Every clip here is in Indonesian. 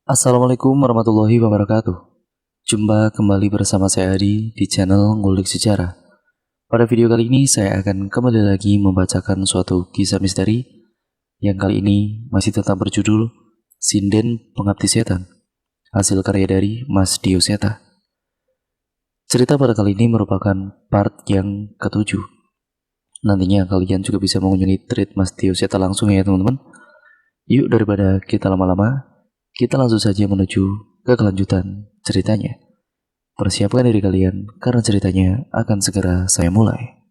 Assalamualaikum warahmatullahi wabarakatuh. Jumpa kembali bersama saya Adi di channel Ngulik Sejarah. Pada video kali ini saya akan kembali lagi membacakan suatu kisah misteri yang kali ini masih tetap berjudul Sinden Pengabdi Setan, hasil karya dari Mas Dio Seta. Cerita pada kali ini merupakan part yang ketujuh. Nantinya kalian juga bisa mengunjungi thread Mas Dio Seta langsung ya teman-teman. Yuk daripada kita lama-lama, kita langsung saja menuju ke kelanjutan ceritanya. Persiapkan diri kalian karena ceritanya akan segera saya mulai.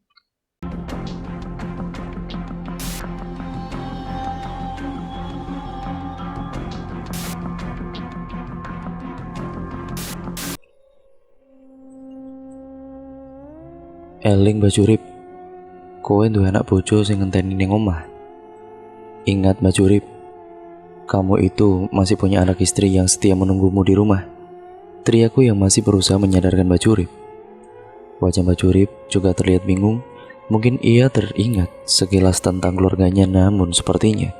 Eling Bajurip, kowe duwe anak bojo sing ngenteni ning omah. Ingat Bajurip, kamu itu masih punya anak istri yang setia menunggumu di rumah. Teriakku yang masih berusaha menyadarkan Bajurip. Wajah Bajurip juga terlihat bingung. Mungkin ia teringat sekilas tentang keluarganya, namun sepertinya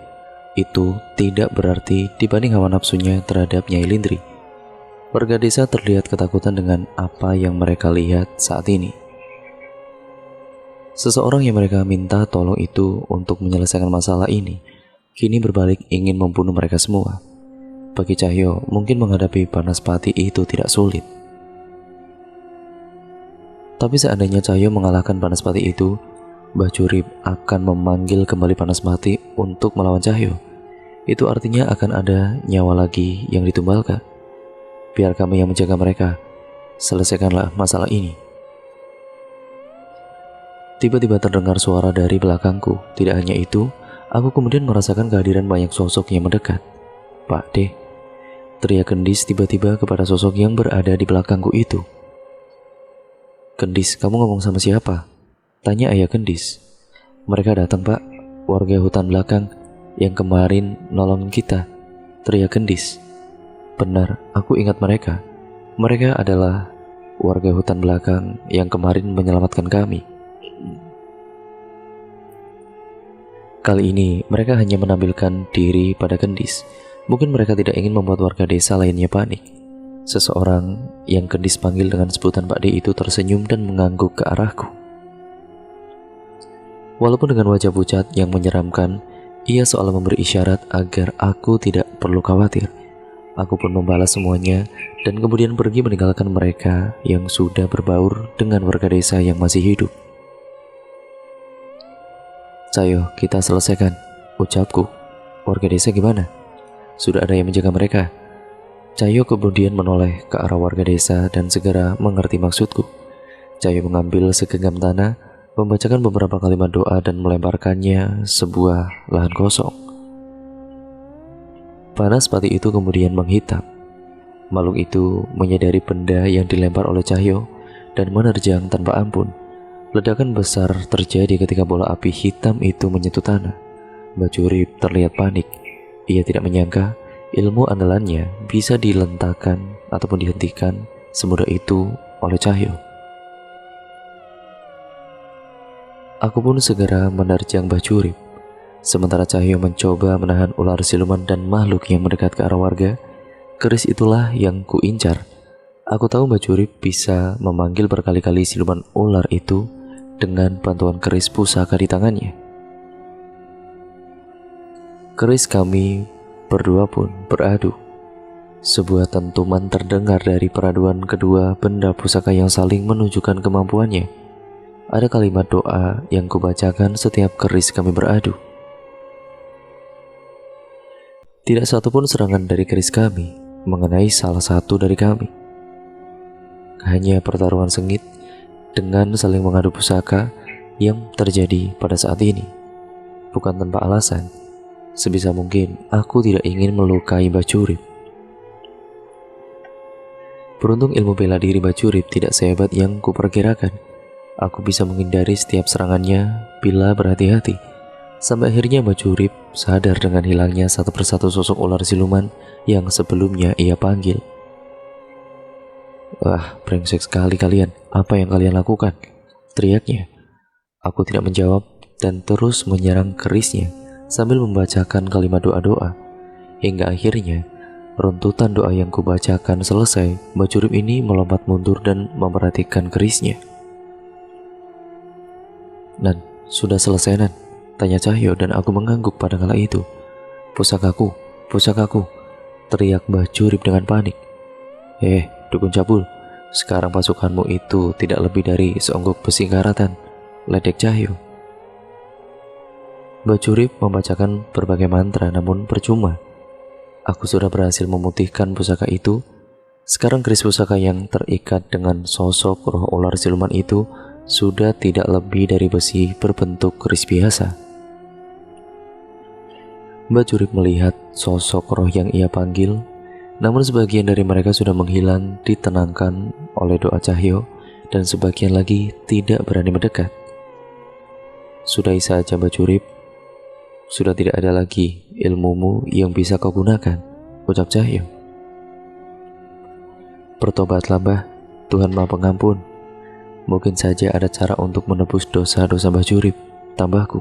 itu tidak berarti dibanding hawa nafsunya terhadap Nyai Lindri. Warga desa terlihat ketakutan dengan apa yang mereka lihat saat ini. Seseorang yang mereka minta tolong itu untuk menyelesaikan masalah ini kini berbalik ingin membunuh mereka semua. Bagi Cahyo, mungkin menghadapi Banaspati itu tidak sulit. Tapi seandainya Cahyo mengalahkan Banaspati itu, Bajurip akan memanggil kembali Banaspati untuk melawan Cahyo. Itu artinya akan ada nyawa lagi yang ditumbalkan. Biar kami yang menjaga mereka. Selesaikanlah masalah ini. Tiba-tiba terdengar suara dari belakangku. Tidak hanya itu, aku kemudian merasakan kehadiran banyak sosok yang mendekat. Pak De, teriak Gendis tiba-tiba kepada sosok yang berada di belakangku itu. Gendis, kamu ngomong sama siapa? Tanya ayah Gendis. Mereka datang pak, warga hutan belakang yang kemarin nolongin kita, teriak Gendis. Benar, aku ingat mereka. Mereka adalah warga hutan belakang yang kemarin menyelamatkan kami. Kali ini mereka hanya menampilkan diri pada Gendis. Mungkin mereka tidak ingin membuat warga desa lainnya panik. Seseorang yang Gendis panggil dengan sebutan Pak D itu tersenyum dan mengangguk ke arahku. Walaupun dengan wajah pucat yang menyeramkan, ia seolah memberi isyarat agar aku tidak perlu khawatir. Aku pun membalas semuanya dan kemudian pergi meninggalkan mereka yang sudah berbaur dengan warga desa yang masih hidup. Cahyo, kita selesaikan, ucapku. Warga desa gimana? Sudah ada yang menjaga mereka? Cahyo kemudian menoleh ke arah warga desa dan segera mengerti maksudku. Cahyo mengambil segenggam tanah, membacakan beberapa kalimat doa dan melemparkannya sebuah lahan kosong. Banaspati itu kemudian menghitam. Makhluk itu menyadari benda yang dilempar oleh Cahyo dan menerjang tanpa ampun. Ledakan besar terjadi ketika bola api hitam itu menyentuh tanah. Bajurip terlihat panik. Ia tidak menyangka ilmu andalannya bisa dilentakkan ataupun dihentikan semudah itu oleh Cahyo. Aku pun segera menerjang Bajurip. Sementara Cahyo mencoba menahan ular siluman dan makhluk yang mendekat ke arah warga, keris itulah yang kuincar. Aku tahu Bajurip bisa memanggil berkali-kali siluman ular itu dengan bantuan keris pusaka di tangannya. Keris kami berdua pun beradu. Sebuah dentuman terdengar dari peraduan kedua benda pusaka yang saling menunjukkan kemampuannya. Ada kalimat doa yang kubacakan setiap keris kami beradu. Tidak satupun serangan dari keris kami mengenai salah satu dari kami. Hanya pertarungan sengit dengan saling mengadu pusaka yang terjadi pada saat ini. Bukan tanpa alasan. Sebisa mungkin aku tidak ingin melukai Bajurip. Beruntung ilmu bela diri Bajurip tidak sehebat yang kuperkirakan. Aku bisa menghindari setiap serangannya bila berhati-hati. Sampai akhirnya Bajurip sadar dengan hilangnya satu persatu sosok ular siluman yang sebelumnya ia panggil. Wah, brengsek sekali kalian. Apa yang kalian lakukan? Teriaknya. Aku tidak menjawab dan terus menyerang kerisnya sambil membacakan kalimat doa-doa. Hingga akhirnya Runtutan doa yang kubacakan selesai, Mbak Curip ini melompat mundur dan memperhatikan kerisnya. "Nan, sudah selesai Nan?" tanya Cahyo dan aku mengangguk pada kala itu. Pusakaku, pusakaku!" teriak Mbah Curip dengan panik. Dukun cabul, sekarang pasukanmu itu tidak lebih dari seonggok besi karatan," ledek Cahyo. Mbah Curip membacakan berbagai mantra namun percuma. Aku sudah berhasil memutihkan pusaka itu. Sekarang keris pusaka yang terikat dengan sosok roh ular siluman itu sudah tidak lebih dari besi berbentuk keris biasa. Mbak Curip melihat sosok roh yang ia panggil, namun sebagian dari mereka sudah menghilang ditenangkan oleh doa Cahyo dan sebagian lagi tidak berani mendekat. "Sudahi saja Mbak Curip, sudah tidak ada lagi ilmumu yang bisa kau gunakan," ucap Cahyo. "Bertobatlah Mbah, Tuhan Maha Pengampun. Mungkin saja ada cara untuk menebus dosa-dosa Mbah Curip," tambahku.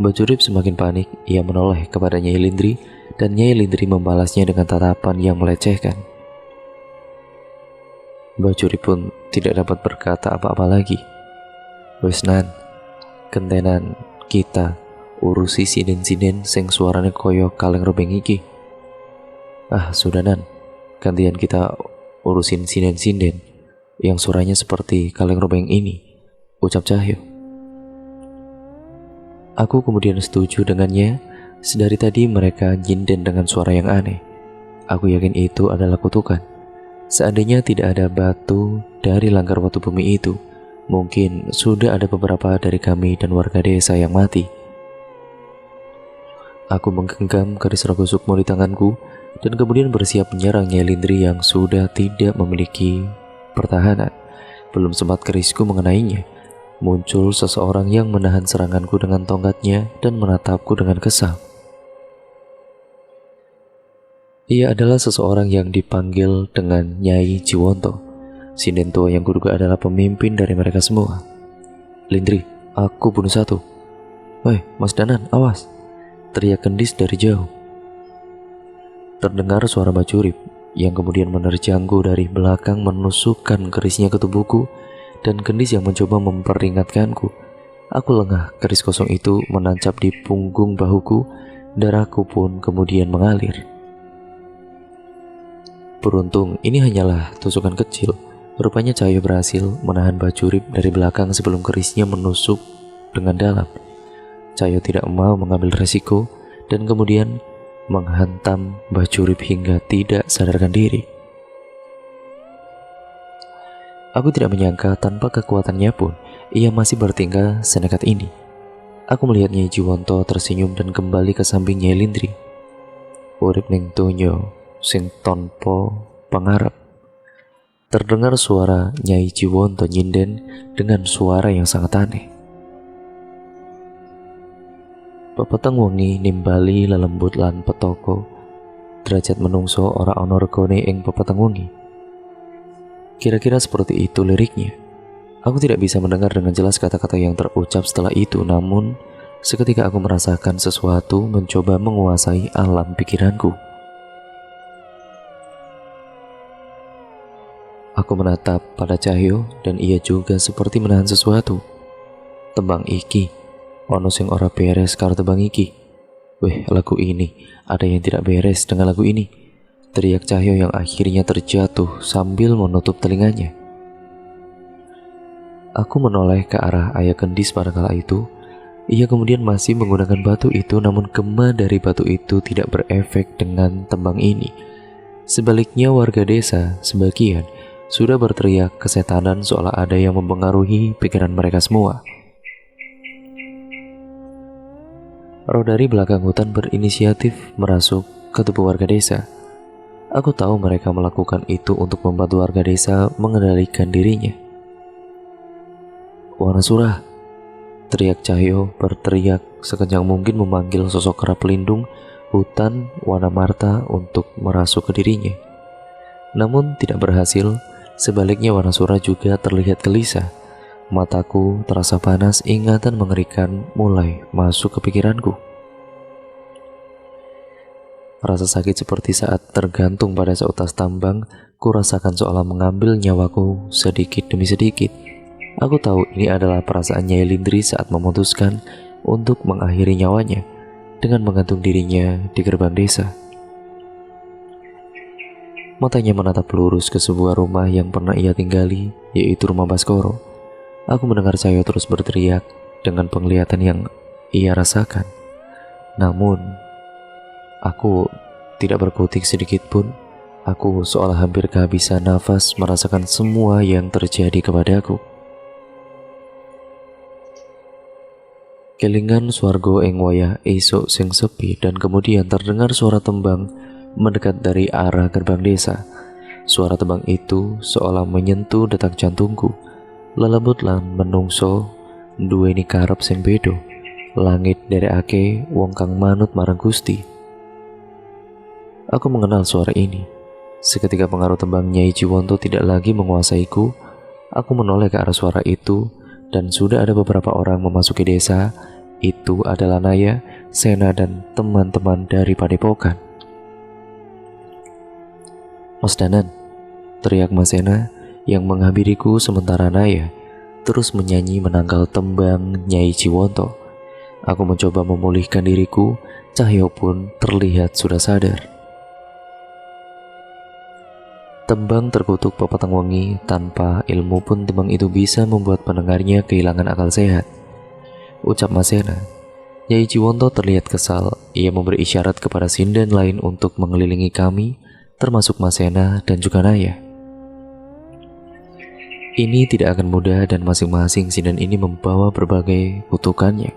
Mbah Curip semakin panik. Ia menoleh kepada Nyai Lindri dan Nyai Lindri membalasnya dengan tatapan yang melecehkan. Mbah Curip pun tidak dapat berkata apa-apa lagi. "Wes Nan, kentenan kita urusi sinden-sinden sing suarane koyo kaleng robeng iki." "Ah, sudah Nan, gantian kita urusin sinden-sinden yang suaranya seperti kaleng robeng ini," ucap Cahyo. Aku kemudian setuju dengannya. Sedari tadi mereka nyinden dengan suara yang aneh. Aku yakin itu adalah kutukan. Seandainya tidak ada batu dari langgar batu bumi itu, mungkin sudah ada beberapa dari kami dan warga desa yang mati. Aku menggenggam keris rogo sukmo di tanganku dan kemudian bersiap menyerang Nyai Lindri yang sudah tidak memiliki pertahanan. Belum sempat kerisku mengenainya, muncul seseorang yang menahan seranganku dengan tongkatnya dan menatapku dengan kesal. Ia adalah seseorang yang dipanggil dengan Nyai Jiwonto, sinden tua yang kuduga adalah pemimpin dari mereka semua. "Lindri, aku bunuh satu." "Woi, Mas Danan, awas!" teriak Gendis dari jauh. Terdengar suara Mbak Curip yang kemudian menerjangku dari belakang menusukkan kerisnya ke tubuhku, dan Gendis yang mencoba memperingatkanku. Aku lengah, keris kosong itu menancap di punggung bahuku, darahku pun kemudian mengalir. Beruntung ini hanyalah tusukan kecil. Rupanya Cahyo berhasil menahan Mbak Curip dari belakang sebelum kerisnya menusuk dengan dalam. Cahyo tidak mau mengambil resiko dan kemudian menghantam Mbak Curip hingga tidak sadarkan diri. Aku tidak menyangka tanpa kekuatannya pun ia masih bertingkah senekat ini. Aku melihat Nyai Jiwonto tersenyum dan kembali ke samping Nyai Lindri. "Urip ning donya sing tanpa pangarep." Terdengar suara Nyai Jiwonto nyinden dengan suara yang sangat aneh. "Pepeteng wengi nimbali lelembut lan petaka, derajat menungso ora ana regane ing pepeteng wengi." Kira-kira seperti itu liriknya. Aku tidak bisa mendengar dengan jelas kata-kata yang terucap setelah itu, namun seketika aku merasakan sesuatu mencoba menguasai alam pikiranku. Aku menatap pada Cahyo dan ia juga seperti menahan sesuatu. "Tembang iki, ono sing ora beres karo tembang iki. Weh, lagu ini, ada yang tidak beres dengan lagu ini," teriak Cahyo yang akhirnya terjatuh sambil menutup telinganya. Aku menoleh ke arah ayah Gendis pada kala itu. Ia kemudian masih menggunakan batu itu, namun gema dari batu itu tidak berefek dengan tembang ini. Sebaliknya warga desa sebagian sudah berteriak kesetanan seolah ada yang mempengaruhi pikiran mereka semua. Roh dari belakang hutan berinisiatif merasuk ke tubuh warga desa. Aku tahu mereka melakukan itu untuk membantu warga desa mengendalikan dirinya. "Wanasura!" teriak Cahyo berteriak sekencang mungkin memanggil sosok kera pelindung hutan Wanamarta untuk merasuk ke dirinya. Namun tidak berhasil. Sebaliknya Wanasura juga terlihat gelisah. Mataku terasa panas, ingatan mengerikan mulai masuk ke pikiranku. Rasa sakit seperti saat tergantung pada seutas tambang, kurasakan seolah mengambil nyawaku sedikit demi sedikit. Aku tahu ini adalah perasaan Nyai Lindri saat memutuskan untuk mengakhiri nyawanya dengan menggantung dirinya di gerbang desa. Matanya menatap lurus ke sebuah rumah yang pernah ia tinggali, yaitu rumah Baskoro. Aku mendengar Cahyo terus berteriak dengan penglihatan yang ia rasakan. Namun, aku tidak berkutik sedikit pun. Aku seolah hampir kehabisan nafas merasakan semua yang terjadi kepadaku. Kelingan swargo ing wayah esuk sing sepi, dan kemudian terdengar suara tembang mendekat dari arah gerbang desa. Suara tembang itu seolah menyentuh detak jantungku. Lelembut lan menungso duweni karep sing bedo. Langit dari ake wong kang manut marang Gusti. Aku mengenal suara ini. Seketika pengaruh tembang Nyai Jiwanto tidak lagi menguasaiku. Aku menoleh ke arah suara itu, dan sudah ada beberapa orang memasuki desa. Itu adalah Naya, Sena, dan teman-teman dari Padepokan. "Mas Danan," teriak Mas Sena yang menghampiriku, sementara Naya terus menyanyi menanggal tembang Nyai Jiwanto. Aku mencoba memulihkan diriku. Cahyo pun terlihat sudah sadar. Tembang terkutuk pepatang wengi, tanpa ilmu pun tembang itu bisa membuat pendengarnya kehilangan akal sehat, ucap Mas Sena. Nyai Jiwanto terlihat kesal. Ia memberi isyarat kepada sinden lain untuk mengelilingi kami, termasuk Mas Sena dan juga Naya. Ini tidak akan mudah dan masing-masing sinden ini membawa berbagai kutukannya.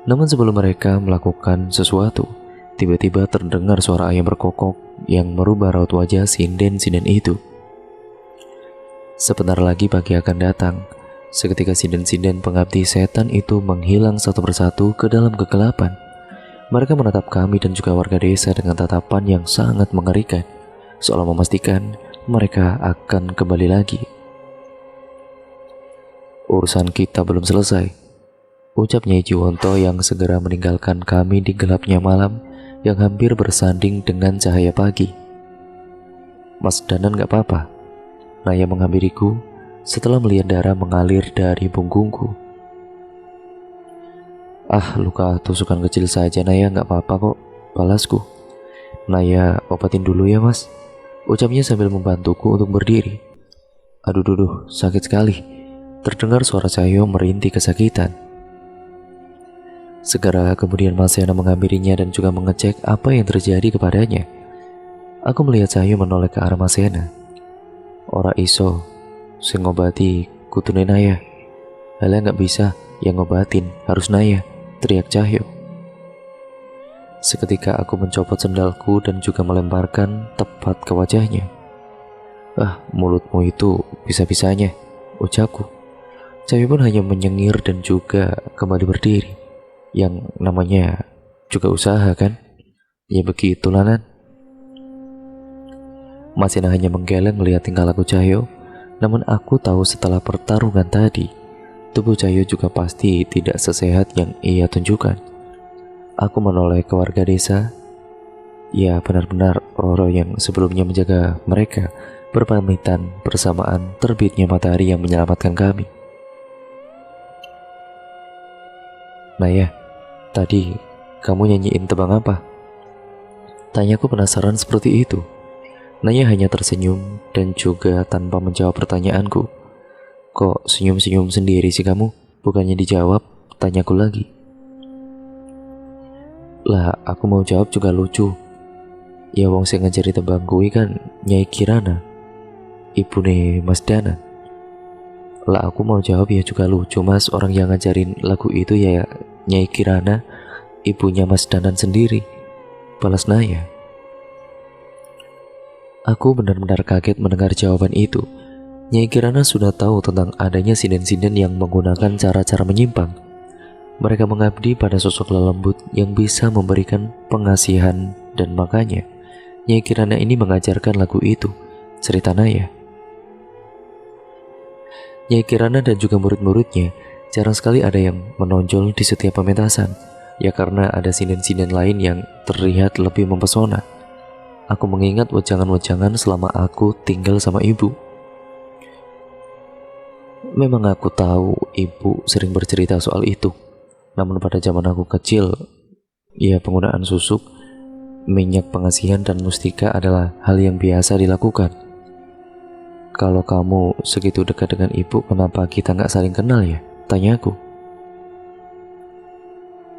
Namun sebelum mereka melakukan sesuatu, tiba-tiba terdengar suara ayam berkokok yang merubah raut wajah sinden-sinden itu. Sebentar lagi pagi akan datang. Seketika sinden-sinden pengabdi setan itu menghilang satu persatu ke dalam kegelapan. Mereka menatap kami dan juga warga desa dengan tatapan yang sangat mengerikan, seolah memastikan mereka akan kembali lagi. "Urusan kita belum selesai," ucap Nyai Jiwanto yang segera meninggalkan kami di gelapnya malam yang hampir bersanding dengan cahaya pagi. "Mas Danan gak apa-apa?" Naya menghampiriku setelah melihat darah mengalir dari punggungku. "Ah, luka tusukan kecil saja Naya, gak apa-apa kok," balasku. "Naya, obatin dulu ya mas," ucapnya sambil membantuku untuk berdiri. "Aduh duduh, sakit sekali," terdengar suara Cahyo merintih kesakitan. Segera kemudian Mas Sena menghampirinya dan juga mengecek apa yang terjadi kepadanya. Aku melihat Cahyo menoleh ke arah Mas Sena. "Ora iso, sing ngobati kutune Naya." "Halah gak bisa, yang ngobatin harus Naya," teriak Cahyo. Seketika aku mencopot sendalku dan juga melemparkan tepat ke wajahnya. "Ah, mulutmu itu bisa-bisanya," ucapku. Cahyo pun hanya menyengir dan juga kembali berdiri. Yang namanya juga usaha kan? Ya begitulah Nan. Mas Sena hanya menggeleng melihat tingkah laku Cahyo. Namun aku tahu setelah pertarungan tadi, tubuh Cahyo juga pasti tidak sesehat yang ia tunjukkan. Aku menoleh ke warga desa. Ya benar-benar Roro yang sebelumnya menjaga mereka berpamitan bersamaan terbitnya matahari yang menyelamatkan kami. "Naya, tadi kamu nyanyiin tebang apa?" tanyaku penasaran seperti itu. Naya hanya tersenyum dan juga tanpa menjawab pertanyaanku. "Kok senyum-senyum sendiri sih kamu? Bukannya dijawab," tanyaku lagi. "Lah, aku mau jawab juga lucu. Ya wong sing ngajari tebang kuwi kan Nyai Kirana, ibune Mas Danan." Lah aku mau jawab ya juga lucu mas, orang yang ngajarin lagu itu ya Nyai Kirana, ibunya Mas Danan sendiri, balas Naya. Aku benar-benar kaget mendengar jawaban itu. Nyai Kirana sudah tahu tentang adanya sinden-sinden yang menggunakan cara-cara menyimpang. Mereka mengabdi pada sosok lelembut yang bisa memberikan pengasihan, dan makanya Nyai Kirana ini mengajarkan lagu itu, cerita Naya. Nyai Kirana dan juga murid-muridnya jarang sekali ada yang menonjol di setiap pementasan. Ya karena ada sinden-sinden lain yang terlihat lebih mempesona. Aku mengingat wejangan-wejangan selama aku tinggal sama ibu. Memang aku tahu ibu sering bercerita soal itu. Namun pada zaman aku kecil, ya penggunaan susuk, minyak pengasihan dan mustika adalah hal yang biasa dilakukan. Kalau kamu segitu dekat dengan ibu, kenapa kita nggak saling kenal ya? Tanya aku.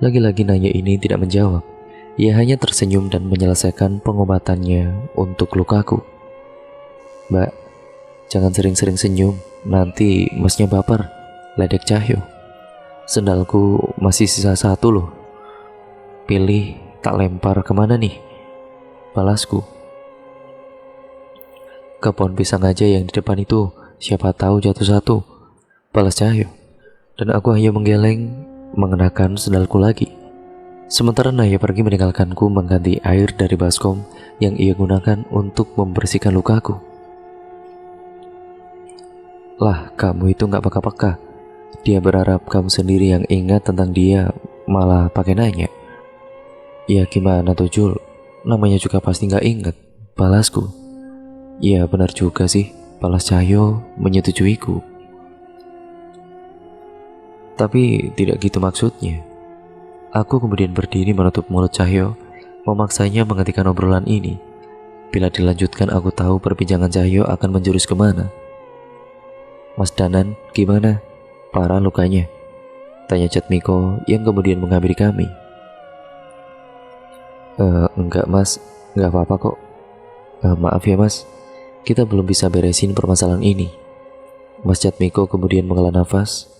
Lagi-lagi Naya ini tidak menjawab. Ia hanya tersenyum dan menyelesaikan pengobatannya untuk lukaku. Mbak, jangan sering-sering senyum, nanti masnya baper, ledek Cahyo. Sendalku masih sisa satu loh. Pilih tak lempar kemana nih? Balasku. Ke pohon pisang aja yang di depan itu, siapa tahu jatuh satu. Balas Cahyo. Dan aku hanya menggeleng mengenakan sendalku lagi. Sementara Naya pergi meninggalkanku mengganti air dari baskom yang ia gunakan untuk membersihkan lukaku. Lah, kamu itu gak peka-peka. Dia berharap kamu sendiri yang ingat tentang dia, malah pakai nanya. Ya gimana tuh Jul, namanya juga pasti gak inget, balasku. Ya benar juga sih, balas Cahyo menyetujuiku. Tapi tidak gitu maksudnya. Aku kemudian berdiri menutup mulut Cahyo, memaksanya menghentikan obrolan ini. Bila dilanjutkan aku tahu perbincangan Cahyo akan menjurus kemana. Mas Danan, gimana? Parah lukanya? Tanya Chatmiko yang kemudian menghampiri kami. Enggak mas, enggak apa-apa kok. Maaf ya mas, kita belum bisa beresin permasalahan ini. Mas Chatmiko kemudian menghela nafas.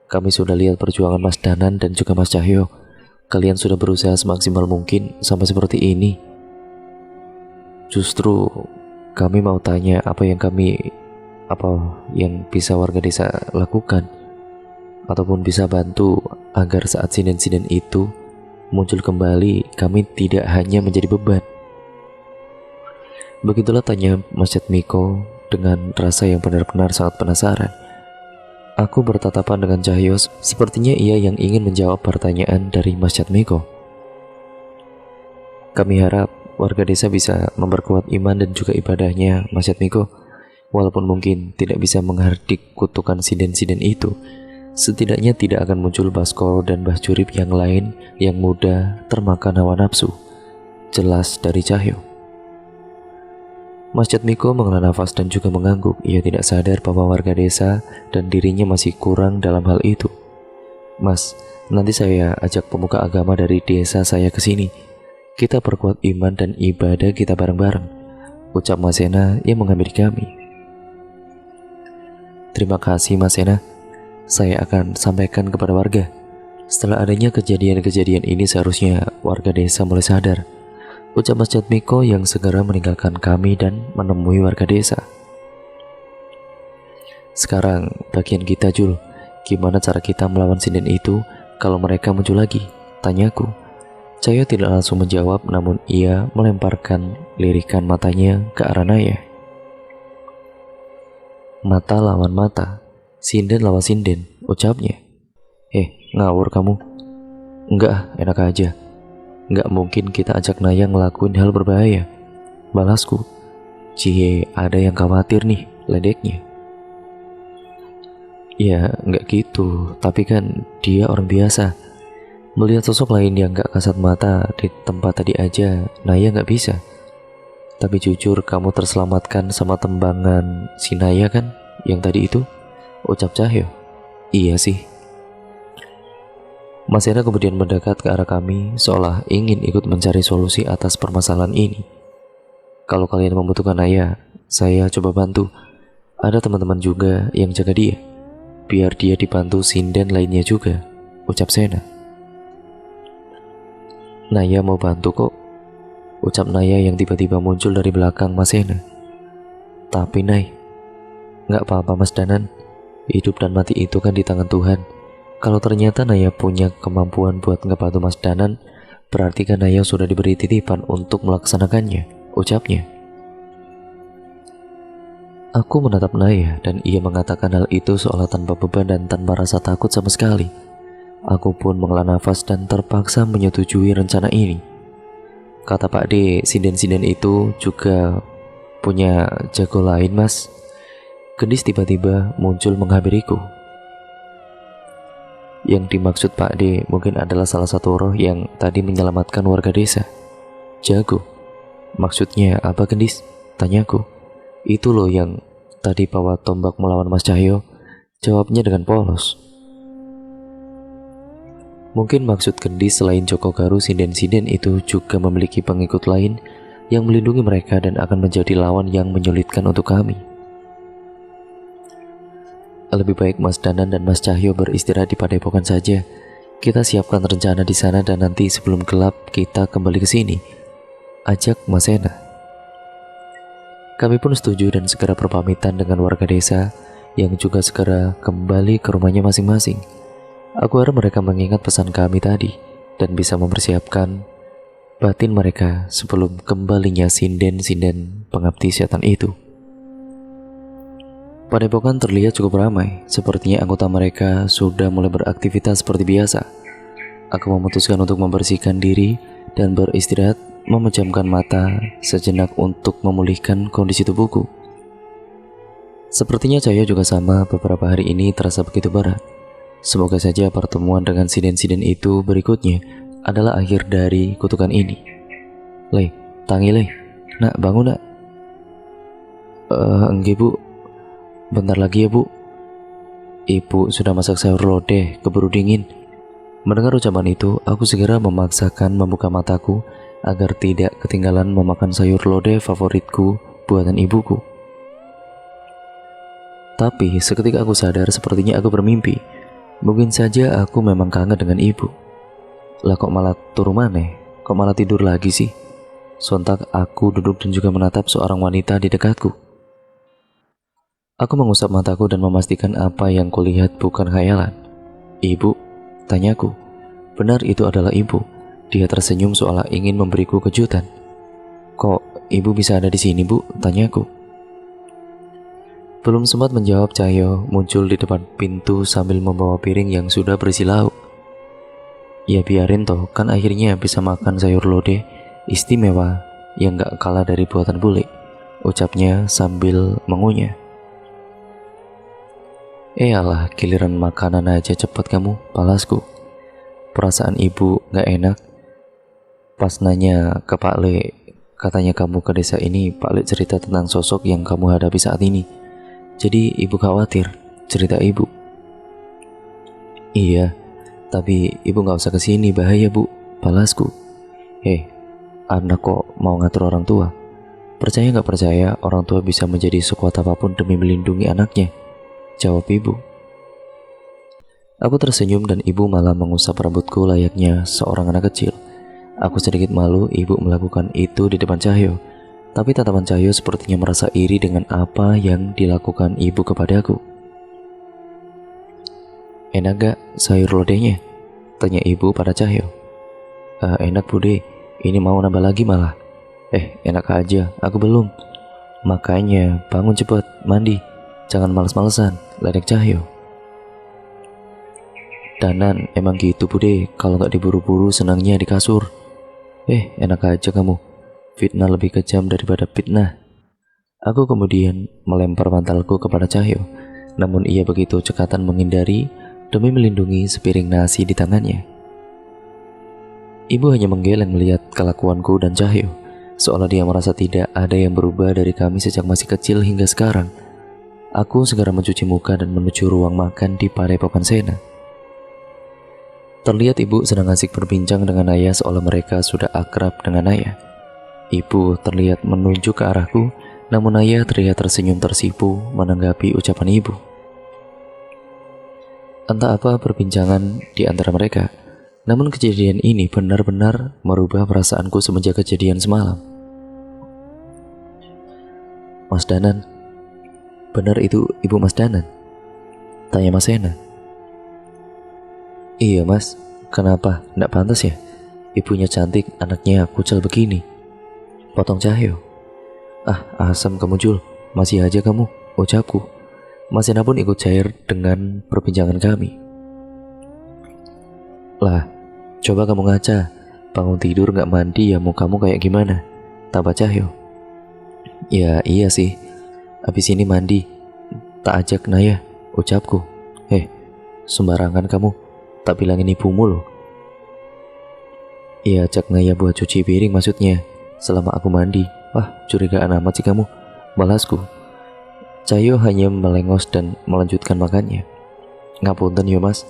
Kami sudah lihat perjuangan Mas Danan dan juga Mas Cahyo. Kalian sudah berusaha semaksimal mungkin sampai seperti ini. Justru kami mau tanya apa yang bisa warga desa lakukan, ataupun bisa bantu agar saat sinden-sinden itu muncul kembali, kami tidak hanya menjadi beban. Begitulah tanya Mas Chatmiko dengan rasa yang benar-benar sangat penasaran. Aku bertatapan dengan Cahyo, sepertinya ia yang ingin menjawab pertanyaan dari Mas Chatmiko. Kami harap warga desa bisa memperkuat iman dan juga ibadahnya, Mas Chatmiko. Walaupun mungkin tidak bisa menghardik kutukan sinden-sinden itu, setidaknya tidak akan muncul Baskoro dan Mbah Curip yang lain yang mudah termakan hawa nafsu. Jelas dari Cahyo. Mas Chatmiko menghela nafas dan juga mengangguk. Ia tidak sadar bahwa warga desa dan dirinya masih kurang dalam hal itu. Mas, nanti saya ajak pemuka agama dari desa saya ke sini. Kita perkuat iman dan ibadah kita bareng-bareng, ucap Mas Sena yang menghampiri kami. Terima kasih Mas Sena. Saya akan sampaikan kepada warga. Setelah adanya kejadian-kejadian ini seharusnya warga desa mulai sadar, ucap Mas Chatmiko yang segera meninggalkan kami dan menemui warga desa. Sekarang bagian kita Jul, gimana cara kita melawan sinden itu kalau mereka muncul lagi? Tanyaku. Cahyo tidak langsung menjawab, namun ia melemparkan lirikan matanya ke arah Naya. Mata lawan mata, sinden lawan sinden, ucapnya. Ngawur kamu. Enggak, enak aja. Enggak mungkin kita ajak Naya ngelakuin hal berbahaya, balasku. Cie, ada yang khawatir nih, ledeknya. Ya, enggak gitu, tapi kan dia orang biasa. Melihat sosok lain yang enggak kasat mata di tempat tadi aja, Naya enggak bisa. Tapi jujur kamu terselamatkan sama tembangan si Naya kan, yang tadi itu, ucap Cahyo. Iya sih. Mas Sena kemudian mendekat ke arah kami seolah ingin ikut mencari solusi atas permasalahan ini. Kalau kalian membutuhkan Naya, saya coba bantu. Ada teman-teman juga yang jaga dia, biar dia dibantu sinden lainnya juga, ucap Sena. Naya mau bantu kok, ucap Naya yang tiba-tiba muncul dari belakang Mas Sena. Tapi Nay, gak apa-apa Mas Danan, hidup dan mati itu kan di tangan Tuhan. Kalau ternyata Naya punya kemampuan buat ngebantu Mas Danan, berarti kan Naya sudah diberi titipan untuk melaksanakannya, ucapnya. Aku menatap Naya dan ia mengatakan hal itu seolah tanpa beban dan tanpa rasa takut sama sekali. Aku pun menghela nafas dan terpaksa menyetujui rencana ini. Kata Pak D, sinden-sinden itu juga punya jago lain, Mas. Gendis tiba-tiba muncul menghampiriku. Yang dimaksud Pak D mungkin adalah salah satu roh yang tadi menyelamatkan warga desa. Jago? Maksudnya apa, Gendis? Tanyaku. Itu loh yang tadi bawa tombak melawan Mas Cahyo. Jawabnya dengan polos. Mungkin maksud Gendis selain Joko Garu, sinden-sinden itu juga memiliki pengikut lain yang melindungi mereka dan akan menjadi lawan yang menyulitkan untuk kami. Lebih baik Mas Danan dan Mas Cahyo beristirahat di Padepokan saja. Kita siapkan rencana di sana dan nanti sebelum gelap kita kembali ke sini, ajak Mas Sena. Kami pun setuju dan segera berpamitan dengan warga desa yang juga segera kembali ke rumahnya masing-masing. Aku harap mereka mengingat pesan kami tadi dan bisa mempersiapkan batin mereka sebelum kembalinya sinden-sinden pengabdi setan itu. Padepokan terlihat cukup ramai, sepertinya anggota mereka sudah mulai beraktivitas seperti biasa. Aku memutuskan untuk membersihkan diri dan beristirahat, memejamkan mata sejenak untuk memulihkan kondisi tubuhku. Sepertinya Cahyo juga sama, beberapa hari ini terasa begitu berat. Semoga saja pertemuan dengan sinden-sinden itu berikutnya adalah akhir dari kutukan ini. Le, Tangi Le, nak bangun nak? Enggak bu, bentar lagi ya bu. Ibu sudah masak sayur lodeh, keburu dingin. Mendengar ucapan itu, aku segera memaksakan membuka mataku agar tidak ketinggalan memakan sayur lodeh favoritku buatan ibuku. Tapi seketika aku sadar sepertinya aku bermimpi. Mungkin saja aku memang kangen dengan ibu. Lah kok malah turu maneh? Kok malah tidur lagi sih? Sontak aku duduk dan juga menatap seorang wanita di dekatku. Aku mengusap mataku dan memastikan apa yang kulihat bukan khayalan. Ibu, tanyaku. Benar itu adalah ibu. Dia tersenyum seolah ingin memberiku kejutan. Kok ibu bisa ada di sini bu? Tanyaku. Belum sempat menjawab, Cahyo muncul di depan pintu sambil membawa piring yang sudah berisi lauk. Ya biarin toh, kan akhirnya bisa makan sayur lodeh istimewa yang gak kalah dari buatan bule, ucapnya sambil mengunyah. Alah, giliran makanan aja cepet kamu, palasku. Perasaan ibu gak enak. Pas nanya ke Pak Le, katanya kamu ke desa ini, Pak Le cerita tentang sosok yang kamu hadapi saat ini. Jadi ibu khawatir, cerita ibu. Iya, tapi ibu gak usah kesini, bahaya bu, palasku. Anak kok mau ngatur orang tua? Percaya gak percaya orang tua bisa menjadi sekuat apapun demi melindungi anaknya? Jawab ibu. Aku tersenyum dan ibu malah mengusap rambutku layaknya seorang anak kecil. Aku sedikit malu ibu melakukan itu di depan Cahyo. Tapi tatapan Cahyo sepertinya merasa iri dengan apa yang dilakukan ibu kepadaku. Enak gak sayur lodehnya? Tanya ibu pada Cahyo. Enak bude, ini mau nambah lagi malah. Enak aja, aku belum. Makanya bangun cepet, mandi. Jangan males-malesan, ledek Cahyo. Danan emang gitu bude, kalau gak diburu-buru senangnya di kasur. Enak aja kamu. Fitnah lebih kejam daripada fitnah. Aku kemudian melempar bantalku kepada Cahyo, namun ia begitu cekatan menghindari demi melindungi sepiring nasi di tangannya. Ibu hanya menggeleng melihat kelakuanku dan Cahyo, seolah dia merasa tidak ada yang berubah dari kami sejak masih kecil hingga sekarang. Aku segera mencuci muka dan menuju ruang makan di Padepokan Sena. Terlihat ibu sedang asik berbincang dengan ayah seolah mereka sudah akrab dengan ayah. Ibu terlihat menunjuk ke arahku, namun ayah terlihat tersenyum tersipu menanggapi ucapan ibu. Entah apa perbincangan di antara mereka, namun kejadian ini benar-benar merubah perasaanku semenjak kejadian semalam. Mas Danan, benar itu ibu Mas Danan? Tanya Mas Sena. Iya mas, kenapa? Nggak pantas ya? Ibunya cantik, anaknya kucel begini. Potong Cahyo. Asam kamu Jul, masih aja kamu, ucapku. Mas Sena pun ikut cair dengan perbincangan kami. Lah, coba kamu ngaca. Bangun tidur gak mandi ya mukamu kayak gimana? Tambah Cahyo. Ya iya sih. Habis ini mandi. Tak ajak Naya, ucapku. Sembarangan kamu. Tak bilangin ibumu loh. Iya, ajak Naya buat cuci piring maksudnya. Selama aku mandi. Wah, curigaan amat sih kamu. Balasku. Cahyo hanya melengos dan melanjutkan makannya. Ngapunten yo mas.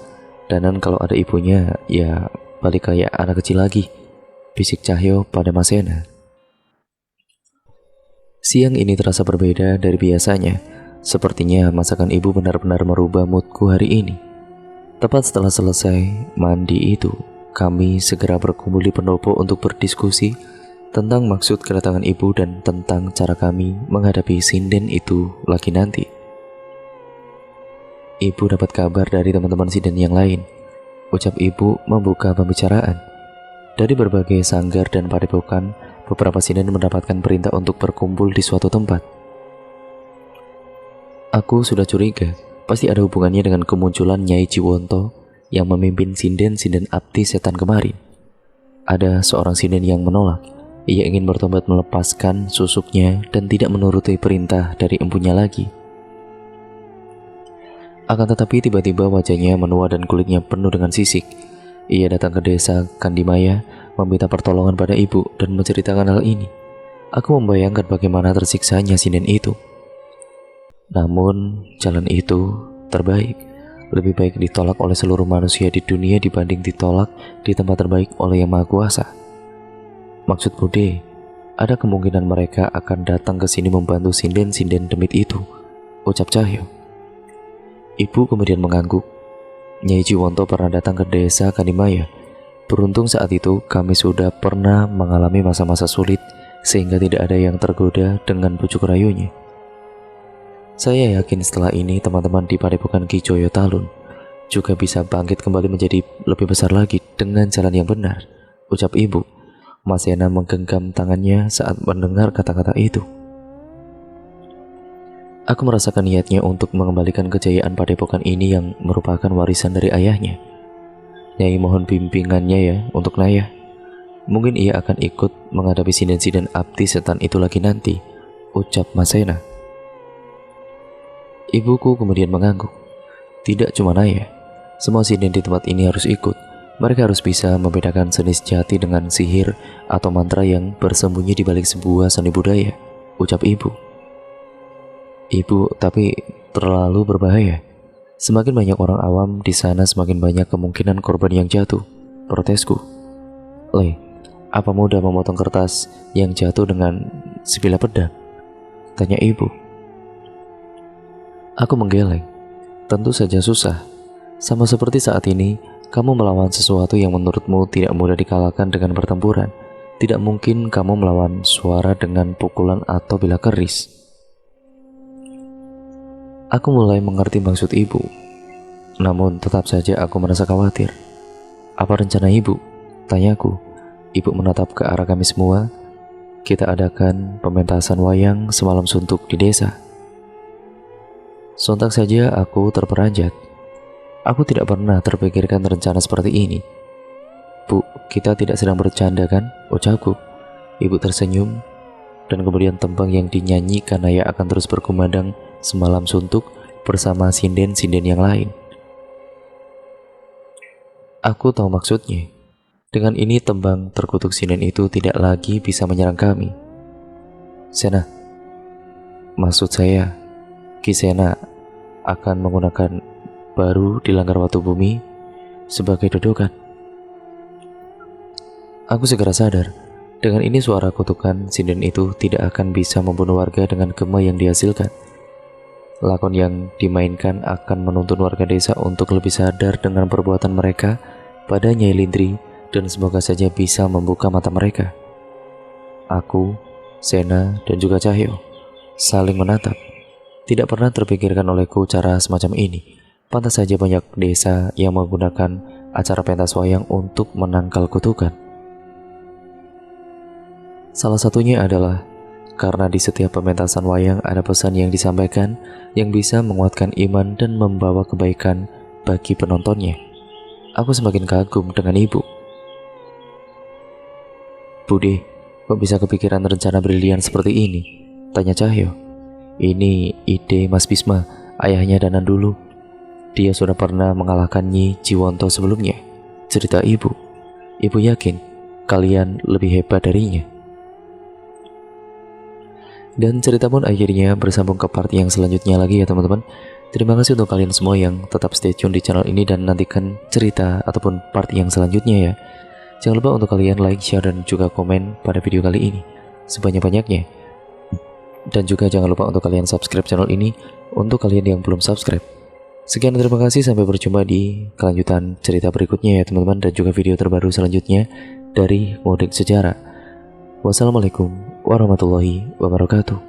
Danan kalau ada ibunya, ya balik kayak anak kecil lagi. Bisik Cahyo pada Mas Sena. Siang ini terasa berbeda dari biasanya. Sepertinya masakan ibu benar-benar merubah moodku hari ini. Tepat setelah selesai mandi itu, kami segera berkumpul di pendopo untuk berdiskusi tentang maksud kedatangan ibu dan tentang cara kami menghadapi sinden itu lagi nanti. Ibu dapat kabar dari teman-teman sinden yang lain. Ucap ibu membuka pembicaraan. Dari berbagai sanggar dan padepokan, beberapa sinden mendapatkan perintah untuk berkumpul di suatu tempat. Aku sudah curiga, pasti ada hubungannya dengan kemunculan Nyai Ciwonto yang memimpin sinden-sinden abdi setan kemarin. Ada seorang sinden yang menolak. Ia ingin bertobat melepaskan susuknya dan tidak menuruti perintah dari empunya lagi. Akan tetapi tiba-tiba wajahnya menua dan kulitnya penuh dengan sisik. Ia datang ke desa Kandimaya meminta pertolongan pada ibu dan menceritakan hal ini. Aku membayangkan bagaimana tersiksanya sinden itu. Namun jalan itu terbaik. Lebih baik ditolak oleh seluruh manusia di dunia dibanding ditolak di tempat terbaik oleh Yang Maha Kuasa. Maksud Bude, ada kemungkinan mereka akan datang ke sini membantu sinden-sinden demit itu, ucap Cahyo. Ibu kemudian mengangguk. Nyai Ciwonto pernah datang ke desa Kandimaya. Beruntung saat itu kami sudah pernah mengalami masa-masa sulit sehingga tidak ada yang tergoda dengan bujuk rayunya. Saya yakin setelah ini teman-teman di Padepokan Ki Joyo Talun juga bisa bangkit kembali menjadi lebih besar lagi dengan jalan yang benar, ucap ibu. Mas Sena menggenggam tangannya saat mendengar kata-kata itu. Aku merasakan niatnya untuk mengembalikan kejayaan padepokan ini yang merupakan warisan dari ayahnya. Nyai mohon bimbingannya ya untuk Naya. Mungkin ia akan ikut menghadapi sinden-sinden abdi setan itu lagi nanti, ucap Mas Sena. Ibuku kemudian mengangguk. Tidak cuma Naya, semua sinden di tempat ini harus ikut. Mereka harus bisa membedakan seni sejati dengan sihir atau mantra yang bersembunyi di balik sebuah seni budaya, ucap ibu. Ibu, tapi terlalu berbahaya. Semakin banyak orang awam di sana, semakin banyak kemungkinan korban yang jatuh, protesku. Apa mudah memotong kertas yang jatuh dengan sebilah pedang? Tanya ibu. Aku menggeleng. Tentu saja susah. Sama seperti saat ini, kamu melawan sesuatu yang menurutmu tidak mudah dikalahkan dengan pertempuran. Tidak mungkin kamu melawan suara dengan pukulan atau bilah keris. Aku mulai mengerti maksud ibu. Namun tetap saja aku merasa khawatir. Apa rencana ibu? Tanyaku. Ibu menatap ke arah kami semua. Kita adakan pementasan wayang semalam suntuk di desa. Sontak saja aku terperanjat. Aku tidak pernah terpikirkan rencana seperti ini. Bu, kita tidak sedang bercanda kan? Ucapku. Ibu tersenyum dan kemudian tembang yang dinyanyikan Naya akan terus berkumandang semalam suntuk bersama sinden-sinden yang lain. Aku tahu maksudnya. Dengan ini tembang terkutuk sinden itu tidak lagi bisa menyerang kami. Sena, maksud saya, Ki Sena akan menggunakan baru di Langgar Watu Bumi sebagai dodokan. Aku segera sadar, dengan ini suara kutukan sinden itu tidak akan bisa membunuh warga dengan gema yang dihasilkan. Lakon yang dimainkan akan menuntun warga desa untuk lebih sadar dengan perbuatan mereka pada Nyai Lindri dan semoga saja bisa membuka mata mereka. Aku, Sena, dan juga Cahyo saling menatap. Tidak pernah terpikirkan olehku cara semacam ini. Pantas saja banyak desa yang menggunakan acara pentas wayang untuk menangkal kutukan. Salah satunya adalah karena di setiap pementasan wayang ada pesan yang disampaikan yang bisa menguatkan iman dan membawa kebaikan bagi penontonnya. aku semakin kagum dengan ibu. Bude, kok bisa kepikiran rencana brilian seperti ini? Tanya Cahyo. Ini ide Mas Bisma, ayahnya Danan dulu. Dia sudah pernah mengalahkan Nyi Jiwonto sebelumnya. Cerita ibu. Ibu yakin kalian lebih hebat darinya. Dan cerita pun akhirnya bersambung ke part yang selanjutnya lagi ya teman-teman. Terima kasih untuk kalian semua yang tetap stay tune di channel ini dan nantikan cerita ataupun part yang selanjutnya ya. Jangan lupa untuk kalian like, share, dan juga komen pada video kali ini sebanyak-banyaknya. Dan juga jangan lupa untuk kalian subscribe channel ini untuk kalian yang belum subscribe. Sekian, terima kasih, sampai berjumpa di kelanjutan cerita berikutnya ya teman-teman, dan juga video terbaru selanjutnya dari Ngulik Sejarah. Wassalamualaikum warahmatullahi wabarakatuh.